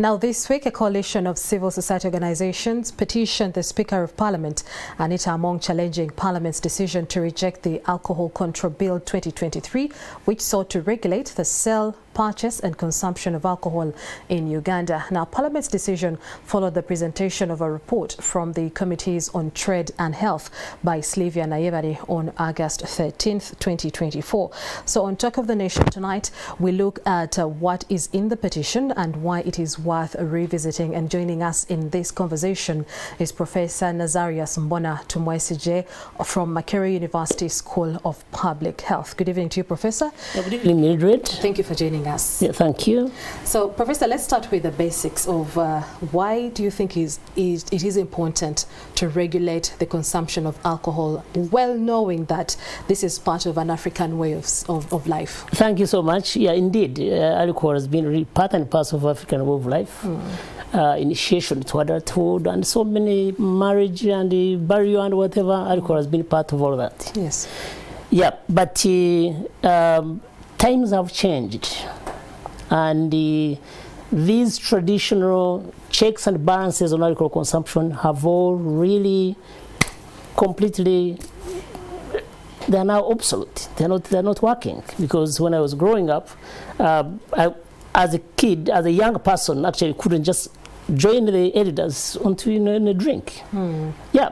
Now, this week, a coalition of civil society organizations petitioned the Speaker of Parliament, Anita, among challenging Parliament's decision to reject the Alcohol Control Bill 2023, which sought to regulate the sale, purchase and consumption of alcohol in Uganda. Now, Parliament's decision followed the presentation of a report from the Committees on Trade and Health by Sylvia Nayebare on August 13th, 2024. So on Talk of the Nation tonight, we look at what is in the petition and why it is worth revisiting. And joining us in this conversation is Professor Nazarius Mbona Tumwesigye from Makerere University School of Public Health. Good evening to you, Professor. Good evening, Mildred. Thank you for joining us. Yeah, thank you. So, Professor, let's start with the basics of why do you think it is important to regulate the consumption of alcohol, well knowing that this is part of an African way of life? Thank you so much. Yeah, indeed, alcohol has been really part and parcel of African way of life. Initiation to adulthood and so many marriage and burial and whatever, alcohol has been part of all that. Yes. Yeah, but times have changed, and these traditional checks and balances on alcohol consumption have all really completely, they are now obsolete. They're not working, because when I was growing up, as a kid, as a young person, actually couldn't just join the elders onto a drink. Yeah.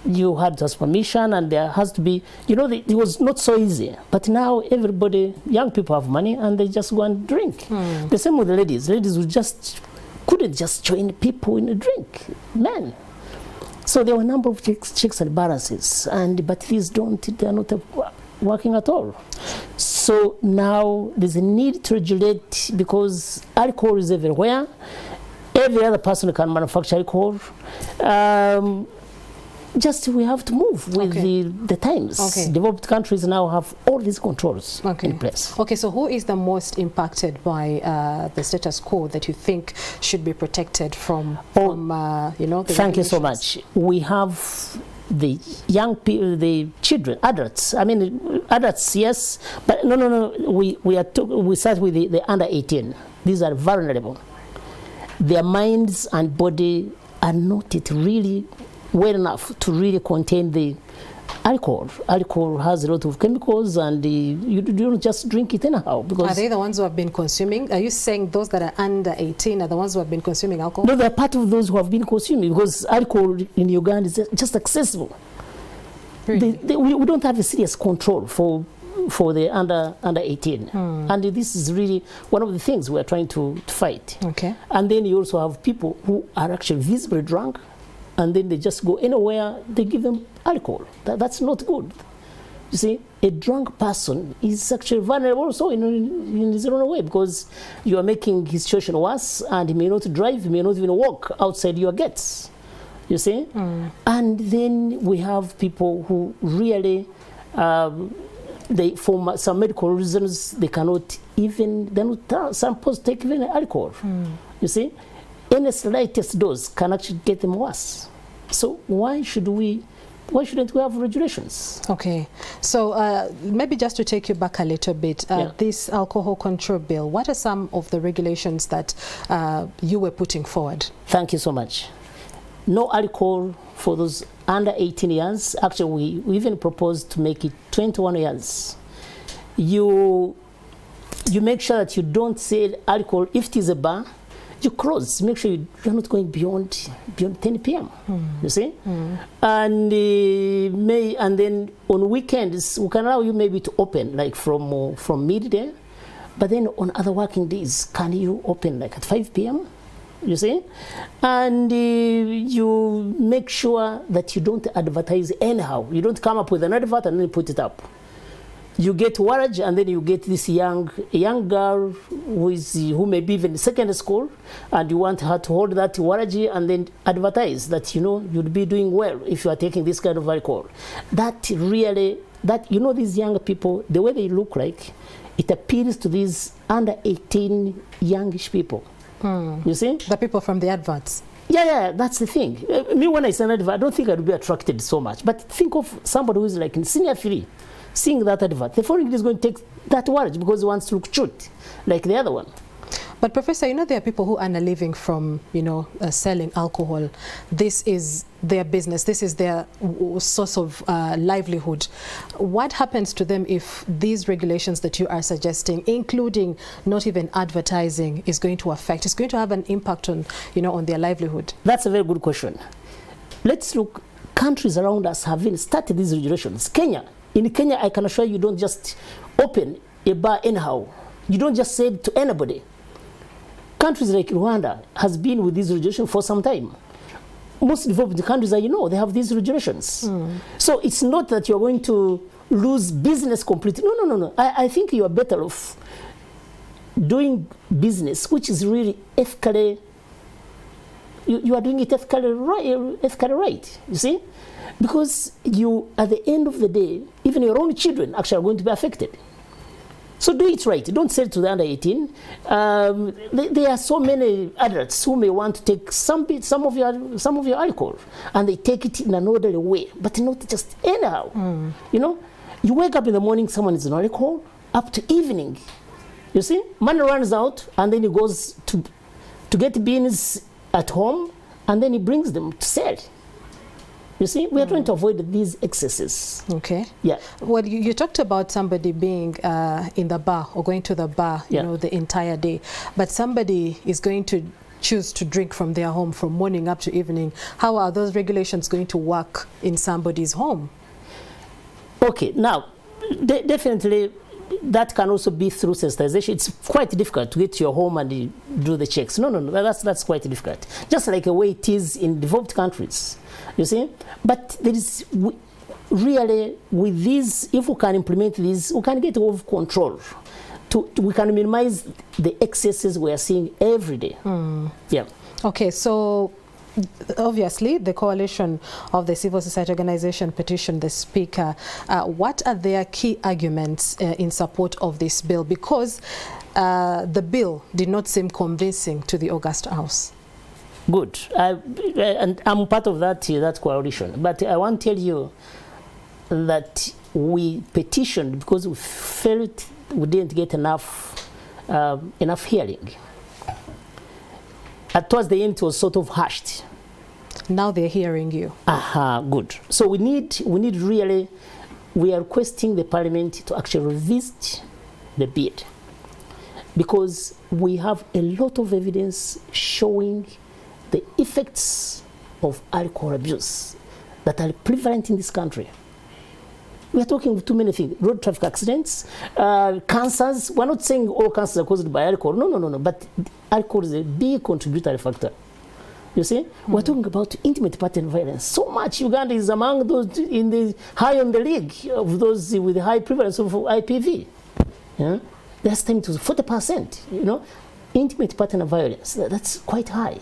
You had to ask permission, and there has to be, you know, it was not so easy. But now everybody, young people have money, and they just go and drink. The same with the ladies. Ladies couldn't just join people in a drink, men. So there were a number of checks and balances, but these they're not working at all. So now there's a need to regulate, because alcohol is everywhere. Every other person can manufacture alcohol. Just we have to move with the times. Developed countries now have all these controls in place. Okay, so who is the most impacted by the status quo that you think should be protected from you know, the Thank you so much. We have the young people, the children, adults. I mean, adults, yes, but no. We start with the under 18. These are vulnerable. Their minds and body are not really well enough to really contain the alcohol. Alcohol has a lot of chemicals, and you don't just drink it anyhow. Because are they the ones who have been consuming? Are you saying those that are under 18 are the ones who have been consuming alcohol? No, they're part of those who have been consuming, because alcohol in Uganda is just accessible. Really? We don't have a serious control for the under 18, and this is really one of the things we're trying to fight. Okay. And then you also have people who are actually visibly drunk, and then they just go anywhere, they give them alcohol. That's not good. You see, a drunk person is actually vulnerable also in his own way, because you are making his situation worse, and he may not drive, he may not even walk outside your gates. You see? And then we have people who really, for some medical reasons, they're not supposed to take even alcohol. You see? Any slightest dose can actually get them worse. So why shouldn't we have regulations? Okay, so maybe just to take you back a little bit, this alcohol control bill, what are some of the regulations that you were putting forward? Thank you so much. No alcohol for those under 18 years. Actually, we even proposed to make it 21 years. You make sure that you don't sell alcohol. If it is a bar, you close. Make sure you're not going beyond 10 p.m. You see, and then on weekends we can allow you maybe to open like from midday, but then on other working days, can you open like at 5 p.m. You see, and you make sure that you don't advertise anyhow. You don't come up with an advert and then put it up. You get warrage, and then you get this young girl who may be even in secondary school, and you want her to hold that warrage and then advertise that, you know, you'd be doing well if you are taking this kind of alcohol. That really, you know, these young people, the way they look like, it appeals to these under 18 youngish people. You see? The people from the adverts. Yeah, that's the thing. Me, when I see an advert, I don't think I'd be attracted so much. But think of somebody who is like in senior 3. Seeing that advert, the foreign is going to take that warrage because he wants to look cute like the other one. But Professor, you know, there are people who earn a living from, you know, selling alcohol. This is their business. This is their source of livelihood. What happens to them if these regulations that you are suggesting, including not even advertising, is going to affect? It's going to have an impact on, you know, on their livelihood. That's a very good question. Let's look. Countries around us have even started these regulations. Kenya. In Kenya, I can assure you, don't just open a bar anyhow. You don't just say it to anybody. Countries like Rwanda has been with these regulations for some time. Most developed countries, you know, they have these regulations. So it's not that you're going to lose business completely. No. I think you are better off doing business, which is really ethically, you are doing it ethically right, you see? Because you, at the end of the day, even your own children actually are going to be affected. So do it right. Don't sell to the under 18. There are so many adults who may want to take some of your alcohol, and they take it in an orderly way, but not just anyhow. You know, you wake up in the morning, someone is on alcohol, up to evening. You see, money runs out, and then he goes to get beans at home, and then he brings them to sell. You see, we are trying to avoid these excesses. Okay. Yeah. Well, you talked about somebody being in the bar or going to the bar, you know, the entire day. But somebody is going to choose to drink from their home from morning up to evening. How are those regulations going to work in somebody's home? Okay. Now, definitely, that can also be through sensitization. It's quite difficult to get to your home and do the checks. No, that's quite difficult. Just like the way it is in developed countries, you see. But there is really, with these, if we can implement these, we can get over control. We can minimize the excesses we are seeing every day. Yeah. Okay, so obviously the coalition of the civil society organization petitioned the Speaker. What are their key arguments in support of this bill? Because the bill did not seem convincing to the August House. Good. And I'm part of that coalition. But I want to tell you that we petitioned because we felt we didn't get enough hearing. Towards the end, it was sort of hushed. Now they're hearing you. Good. So we need really, we are requesting the Parliament to actually revisit the bill, because we have a lot of evidence showing the effects of alcohol abuse that are prevalent in this country. We are talking of too many things: road traffic accidents, cancers. We're not saying all cancers are caused by alcohol. No. But alcohol is a big contributory factor. You see, we're talking about intimate partner violence. So much. Uganda is among those in the high on the league of those with high prevalence of IPV. Yeah? Last time it was 40%. You know, intimate partner violence. That's quite high.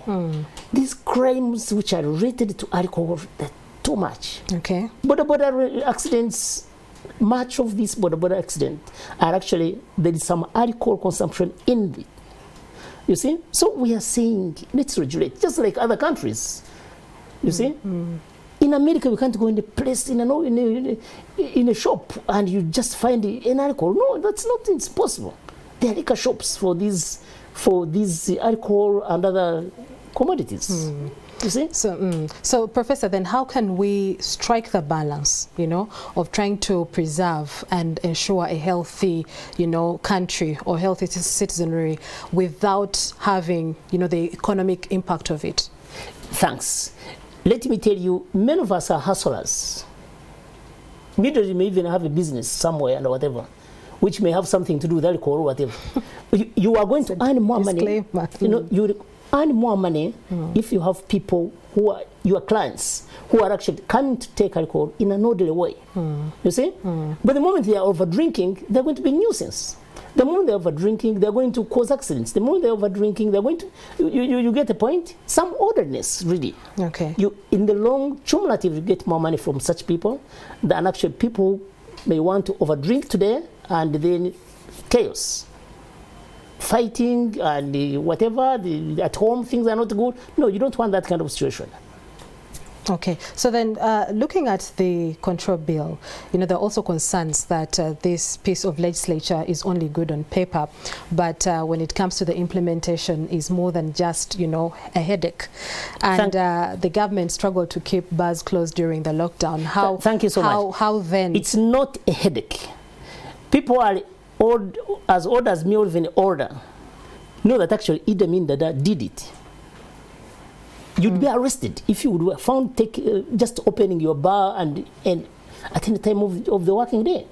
These crimes which are related to alcohol, they're too much. Okay. Border accidents, much of these border accidents are actually, there is some alcohol consumption in it. You see? So we are saying, let's regulate, just like other countries. You see? In America, we can't go in a place, in a shop, and you just find an alcohol. No, that's not, it's possible. There are liquor shops for these alcohol and other commodities. You see? So, Professor, then how can we strike the balance, you know, of trying to preserve and ensure a healthy, you know, country or healthy citizenry without having, you know, the economic impact of it? Thanks. Let me tell you, many of us are hustlers. Many may even have a business somewhere and whatever, which may have something to do with alcohol or whatever. You are going to earn more money. You know, you earn more money if you have people who are your clients who are actually coming to take alcohol in an orderly way. You see? But the moment they are over drinking, they're going to be a nuisance. The moment they're over drinking, they're going to cause accidents. The moment they're over drinking, they're going to, you get the point? Some orderliness, really. Okay. In the long cumulative, you get more money from such people than actually people may want to over drink today and then chaos. Fighting and whatever, at home things are not good. No, you don't want that kind of situation. Okay, so then looking at the control bill, there are also concerns that this piece of legislature is only good on paper, but when it comes to the implementation is more than just, a headache. And the government struggled to keep bars closed during the lockdown. Thank you so much. How then? It's not a headache. People are as old as me, or even older, know that actually Idi Amin Dada did it. You'd be arrested if you would found just opening your bar and at any time of the working day.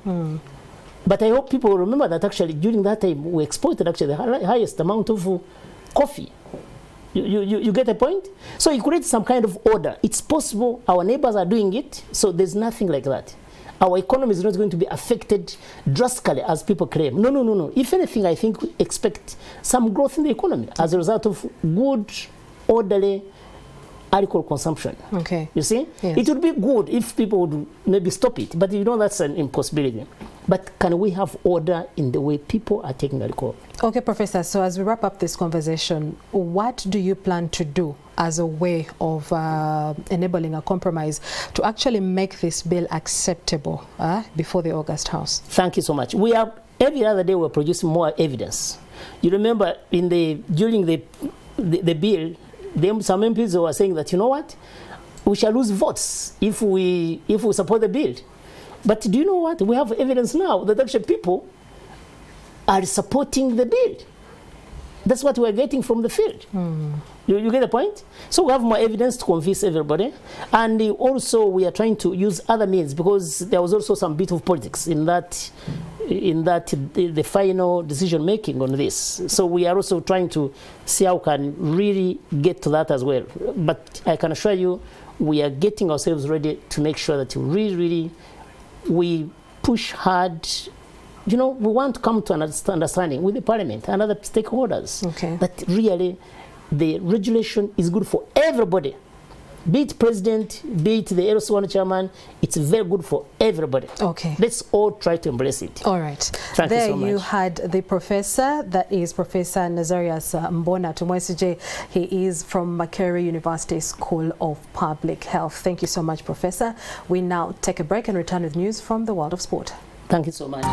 But I hope people remember that actually during that time we exported actually the highest amount of coffee. You get the point? So it creates some kind of order. It's possible. Our neighbors are doing it, so there's nothing like that. Our economy is not going to be affected drastically as people claim. No. If anything, I think we expect some growth in the economy as a result of good, orderly alcohol consumption. Okay. You see? Yes. It would be good if people would maybe stop it, but that's an impossibility. But can we have order in the way people are taking alcohol? Okay, Professor, so as we wrap up this conversation, what do you plan to do as a way of enabling a compromise to actually make this bill acceptable before the August House? Thank you so much. Every other day we're producing more evidence. You remember during the bill, some MPs were saying that, you know what, we shall lose votes if we support the bill. But do you know what? We have evidence now that actually people are supporting the bill. That's what we're getting from the field. You get the point? So we have more evidence to convince everybody. And also we are trying to use other means, because there was also some bit of politics in the final decision making on this. So we are also trying to see how we can really get to that as well. But I can assure you, we are getting ourselves ready to make sure that we push hard. We want to come to an understanding with the Parliament and other stakeholders that really the regulation is good for everybody. Be it president, be it the LC1 chairman, it's very good for everybody. Okay. Let's all try to embrace it. All right. Thank you so much. There you had the professor, that is Professor Nazarius Mbona Tumwesigye. He is from Makerere University School of Public Health. Thank you so much, Professor. We now take a break and return with news from the world of sport. Thank you so much.